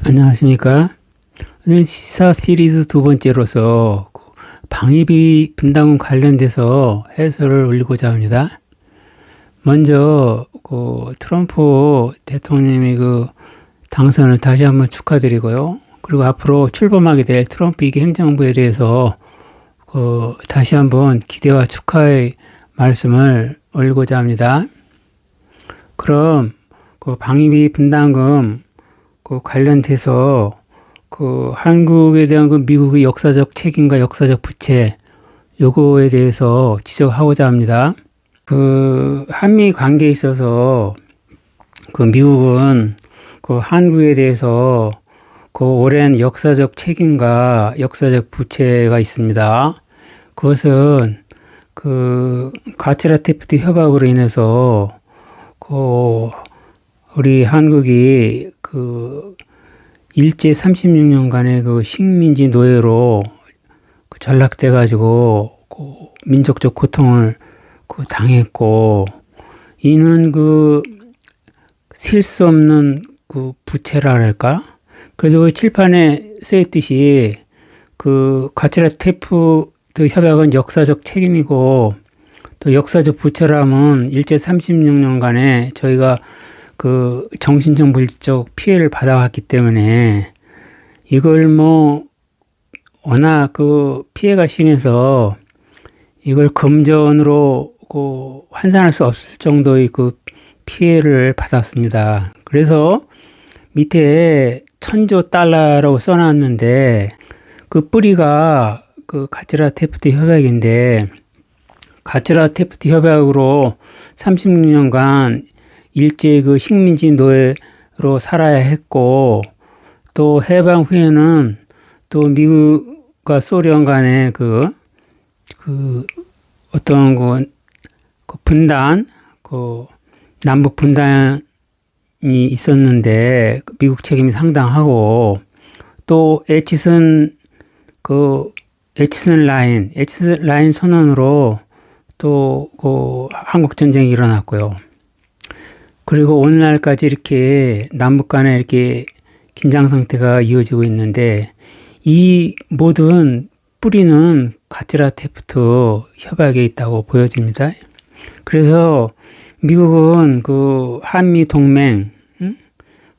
안녕하십니까. 오늘 시사 시리즈 두 번째로서 방위비 분담금 관련돼서 해설을 올리고자 합니다. 먼저 트럼프 대통령의 당선을 다시 한번 축하드리고요. 그리고 앞으로 출범하게 될 트럼프 2기 행정부에 대해서 다시 한번 기대와 축하의 말씀을 올리고자 합니다. 그럼 방위비 분담금 관련돼서 한국에 대한 미국의 역사적 책임과 역사적 부채 요거에 대해서 지적하고자 합니다. 한미 관계에 있어서 미국은 한국에 대해서 오랜 역사적 책임과 역사적 부채가 있습니다. 그것은 가츠라-태프트 협약으로 인해서 우리 한국이 일제 36년간의 식민지 노예로 전락돼 가지고 민족적 고통을 당했고, 이는 셀 수 없는 부채라 할까? 그래서 칠판에 쓰였듯이 가츠라-태프트 협약은 역사적 책임이고, 또 역사적 부채라면 일제 36년간에 저희가 정신적 물리적 피해를 받아왔기 때문에 이걸 워낙 피해가 심해서 이걸 금전으로 환산할 수 없을 정도의 피해를 받았습니다. 그래서 밑에 1000조 달러라고 써놨는데 뿌리가 가츠라-태프트 협약인데, 가츠라-태프트 협약으로 36년간 일제 식민지 노예로 살아야 했고, 또 해방 후에는 또 미국과 소련 간의 어떤 분단, 남북 분단이 있었는데 미국 책임이 상당하고, 또 에치슨 라인 선언으로 또 한국 전쟁이 일어났고요. 그리고 오늘날까지 이렇게 남북 간에 이렇게 긴장 상태가 이어지고 있는데, 이 모든 뿌리는 가츠라-태프트 협약에 있다고 보여집니다. 그래서 미국은 한미 동맹,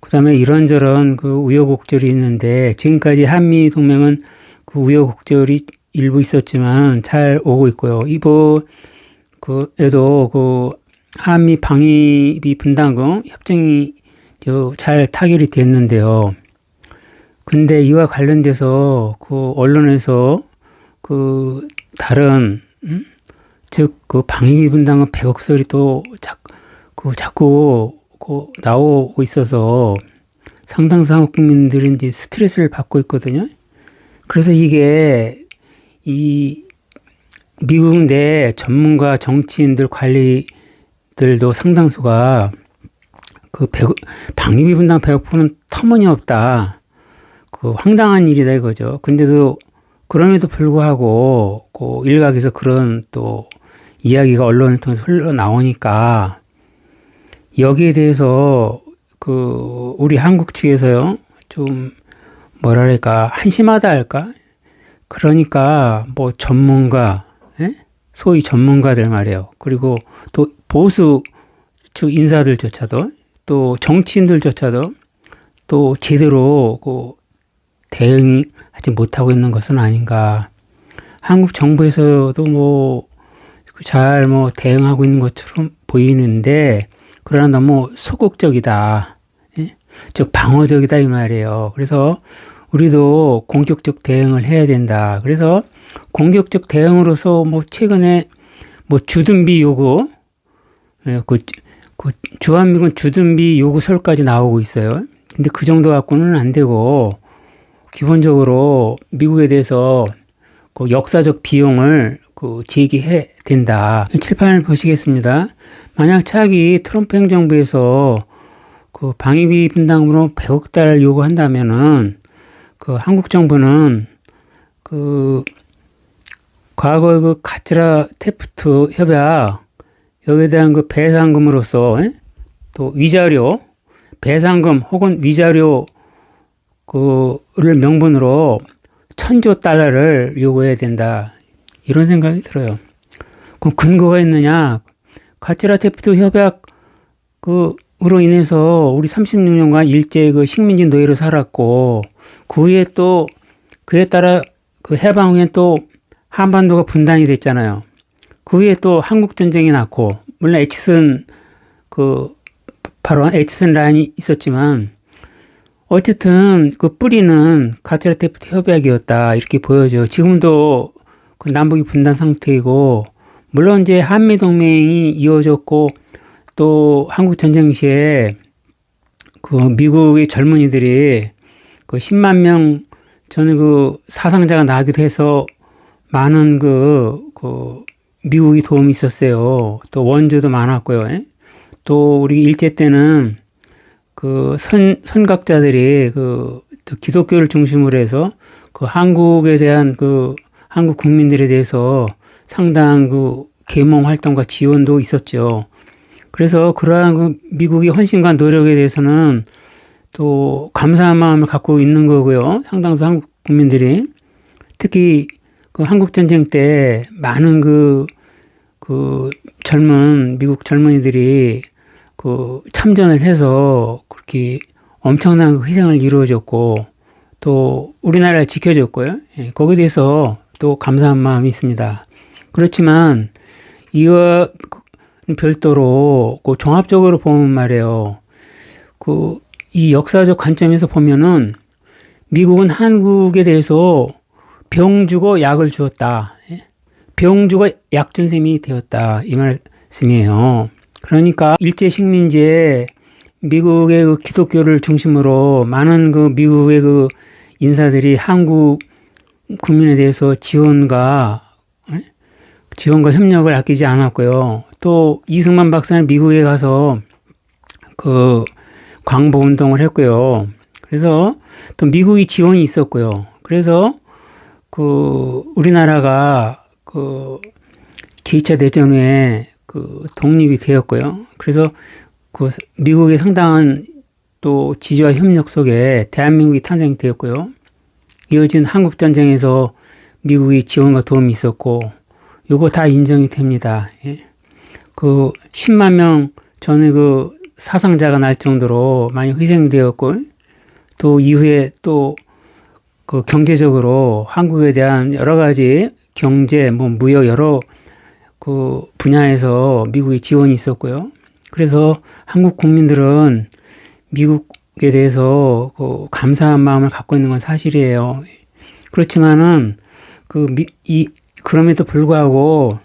그다음에 이런저런 우여곡절이 있는데, 지금까지 한미 동맹은 우여곡절이 일부 있었지만 잘 오고 있고요. 이번에도 한미 방위비 분담금 협정이 잘 타결이 됐는데요. 근데 이와 관련돼서 언론에서 다른 즉 방위비 분담금 100억 설이 또 자꾸 나오고 있어서 상당수 한국 국민들이 이제 스트레스를 받고 있거든요. 그래서 이게 미국 내 전문가, 정치인들, 관리들도 상당수가 방위비 분담 100%는 터무니없다, 황당한 일이다 이거죠. 근데도 그럼에도 불구하고 일각에서 그런 또 이야기가 언론을 통해서 흘러나오니까, 여기에 대해서 우리 한국 측에서요 좀 뭐랄까 한심하다 할까? 그러니까 전문가, 소위 전문가들 말이에요. 그리고 또 보수 측 인사들조차도, 또 정치인들조차도 또 제대로 대응하지 못하고 있는 것은 아닌가. 한국 정부에서도 잘 대응하고 있는 것처럼 보이는데, 그러나 너무 소극적이다, 즉 방어적이다 이 말이에요. 그래서 우리도 공격적 대응을 해야 된다. 그래서 공격적 대응으로서 최근에 주둔비 요구, 주한미군 주둔비 요구설까지 나오고 있어요. 근데 그 정도 갖고는 안 되고, 기본적으로 미국에 대해서 역사적 비용을 제기해야 된다. 칠판을 보시겠습니다. 만약 차기 트럼프 행정부에서 방위비 분담금으로 100억 달러 요구한다면은 한국 정부는 과거의 가츠라-태프트 협약 여기에 대한 배상금으로서 또 위자료, 배상금 혹은 위자료 그를 명분으로 1,000조 달러를 요구해야 된다. 이런 생각이 들어요. 그럼 근거가 있느냐? 가치라 테프트 협약 으로 인해서 우리 36년간 일제 그 식민지 노예로 살았고, 그 후에 또 그에 따라 그 해방 후엔 또 한반도가 분단이 됐잖아요. 그 후에 또 한국 전쟁이 났고, 물론 에치슨 바로 에치슨 라인이 있었지만, 어쨌든 그 뿌리는 가치라 테프트 협약이었다 이렇게 보여져요. 지금도 그 남북이 분단 상태이고, 물론 이제 한미 동맹이 이어졌고, 또 한국 전쟁 시에 그 미국의 젊은이들이 그 10만 명 전에 그 사상자가 나기도 해서 많은 미국이 도움이 있었어요. 또 원조도 많았고요. 또 우리 일제 때는 그 선각자들이 또 기독교를 중심으로 해서 그 한국에 대한 한국 국민들에 대해서 상당한 계몽 활동과 지원도 있었죠. 그래서 그러한 미국의 헌신과 노력에 대해서는 또 감사한 마음을 갖고 있는 거고요. 상당수 한국 국민들이 특히 한국 전쟁 때 많은 젊은 미국 젊은이들이 참전을 해서 그렇게 엄청난 희생을 이루어줬고 또 우리나라를 지켜줬고요. 거기에 대해서 또 감사한 마음이 있습니다. 그렇지만 이와 별도로 종합적으로 보면 말이에요. 이 역사적 관점에서 보면은 미국은 한국에 대해서 병 주고 약을 주었다. 병 주고 약 준 셈이 되었다. 이 말씀이에요. 그러니까 일제 식민지에 미국의 기독교를 중심으로 많은 미국의 인사들이 한국 국민에 대해서 지원과 협력을 아끼지 않았고요. 또 이승만 박사는 미국에 가서 광복 운동을 했고요. 그래서 또 미국이 지원이 있었고요. 그래서 우리나라가 제2차 대전 후에 독립이 되었고요. 그래서 미국의 상당한 또 지지와 협력 속에 대한민국이 탄생되었고요. 이어진 한국 전쟁에서 미국이 지원과 도움이 있었고, 요거 다 인정이 됩니다. 10만 명 전에 사상자가 날 정도로 많이 희생되었고, 또 이후에 또 경제적으로 한국에 대한 여러 가지 경제, 무역 여러 분야에서 미국의 지원이 있었고요. 그래서 한국 국민들은 미국에 대해서 감사한 마음을 갖고 있는 건 사실이에요. 그렇지만은 그럼에도 불구하고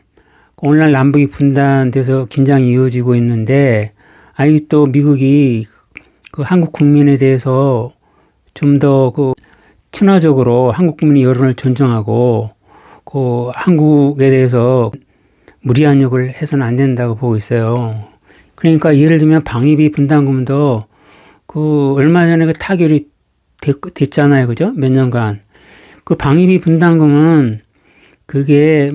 오늘날 남북이 분단돼서 긴장이 이어지고 있는데 또 미국이 한국 국민에 대해서 좀 더 친화적으로 한국 국민의 여론을 존중하고 한국에 대해서 무리한 요구를 해서는 안 된다고 보고 있어요. 그러니까 예를 들면 방위비 분담금도 얼마 전에 타결이 됐잖아요. 그죠? 몇 년간. 방위비 분담금은 그게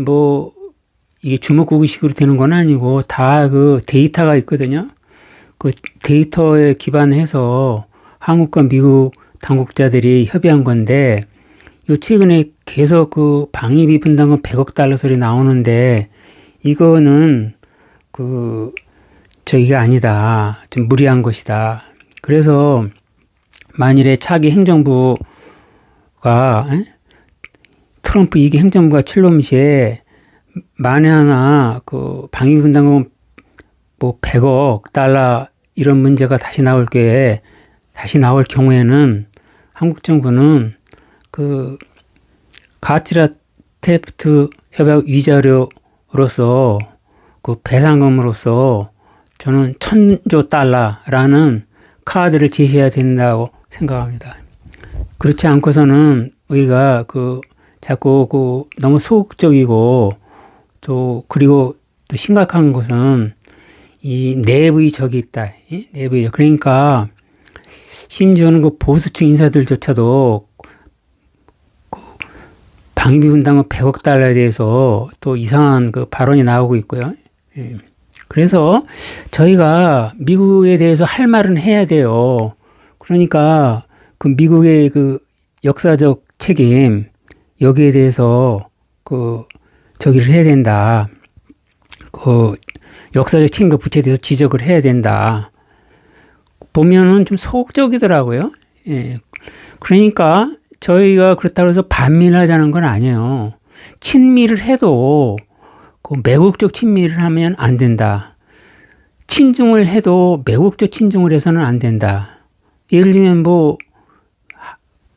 이게 주먹구구식으로 되는 건 아니고 다 데이터가 있거든요. 데이터에 기반해서 한국과 미국 당국자들이 협의한 건데, 최근에 계속 방위비 분담금 100억 달러 소리 나오는데, 이거는 저기가 아니다. 좀 무리한 것이다. 그래서 만일에 차기 행정부가 트럼프 2기 행정부가 출범 시에 만에 하나 방위비 분담금 100억 달러 이런 문제가 다시 나올 경우에는 한국 정부는 가치라 테프트 협약 위자료로서 배상금으로서 저는 1,000조 달러라는 카드를 제시해야 된다고 생각합니다. 그렇지 않고서는 우리가 자꾸 너무 소극적이고 그리고 또 심각한 것은 이 내부의 적이 있다. 내부의 적. 그러니까 심지어는 보수층 인사들조차도 방위비 분담금 100억 달러에 대해서 또 이상한 발언이 나오고 있고요. 그래서 저희가 미국에 대해서 할 말은 해야 돼요. 그러니까 그 미국의 그 역사적 책임 여기에 대해서 그 저기를 해야 된다. 그 역사적 책임과 부채에 대해서 지적을 해야 된다. 보면은 좀 소극적이더라고요. 예. 그러니까 저희가 그렇다고 해서 반민하자는 건 아니에요. 친미를 해도 그 매국적 친미를 하면 안 된다. 친중을 해도 매국적 친중을 해서는 안 된다. 예를 들면 뭐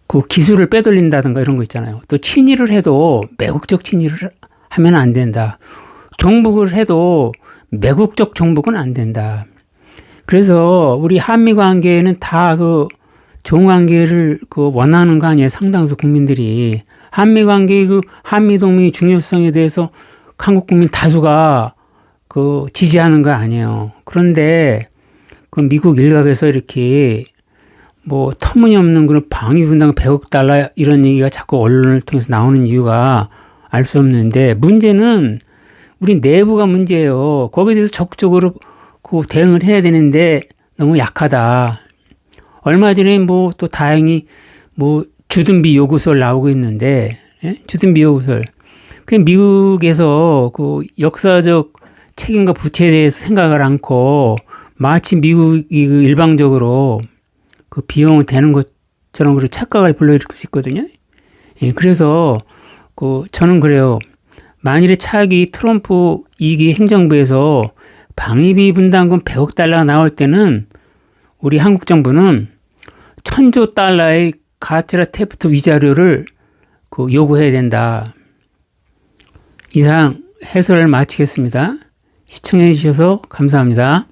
그 기술을 빼돌린다든가 이런 거 있잖아요. 또 친일을 해도 매국적 친일을 하면 안 된다. 종북을 해도 매국적 종북은 안 된다. 그래서 우리 한미 관계에는 다 그 좋은 관계를 그 원하는 거 아니에요. 상당수 국민들이. 한미 관계의 그 한미 동맹의 중요성에 대해서 한국 국민 다수가 그 지지하는 거 아니에요. 그런데 그 미국 일각에서 이렇게 뭐 터무니없는 그런 방위분담 100억 달러 이런 얘기가 자꾸 언론을 통해서 나오는 이유가 알 수 없는데 문제는 우리 내부가 문제예요. 거기에 대해서 적극적으로 그 대응을 해야 되는데 너무 약하다. 얼마 전에 뭐 또 다행히 뭐 주둔비 요구설 나오고 있는데 예? 주둔비 요구설. 그 미국에서 그 역사적 책임과 부채에 대해서 생각을 않고 마치 미국이 그 일방적으로 그 비용을 대는 것처럼 그렇게 착각을 불러일으킬 수 있거든요. 예, 그래서 그 저는 그래요. 만일에 차기 트럼프 2기 행정부에서 방위비 분담금 100억 달러가 나올 때는 우리 한국 정부는 1000조 달러의 가츠라 테프트 위자료를 그 요구해야 된다. 이상 해설을 마치겠습니다. 시청해 주셔서 감사합니다.